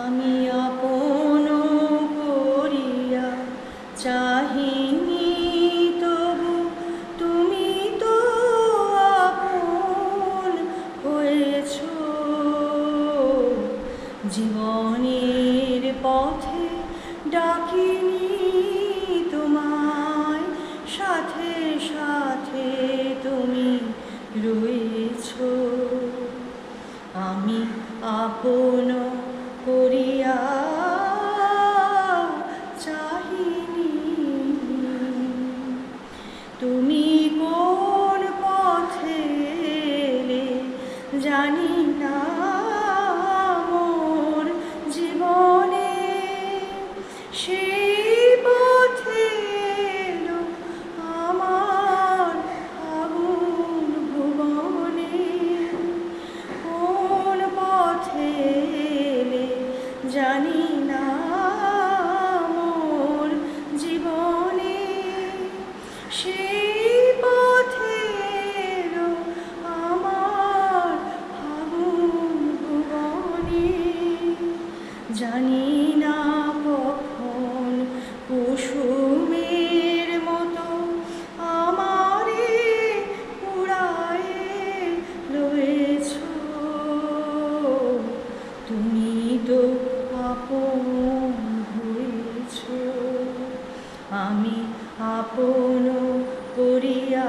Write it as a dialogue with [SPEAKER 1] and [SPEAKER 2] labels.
[SPEAKER 1] আমি আপন করিয়া চাহিনি, তবু তুমি তো আপন হয়েছ। জীবনের পথে ডাকিনি তোমায়, সাথে সাথে তুমি রয়েছ। আমি আপন করিয়া চাহিনি, তুমি কোন পথে এলে জানি না। মোর জীবনে সেই পথে এলো আমার আগুন ভুবনে। কোন পথে এলে জানি না মোর জীবনে, সেই পথে এলো আমার আগুন ভুবনে। জানি না কখন কুসুমের মতো আমারে পুড়ায়ে লয়েছ। তুমি তো আপন হয়েছ। আমি আপন করিয়া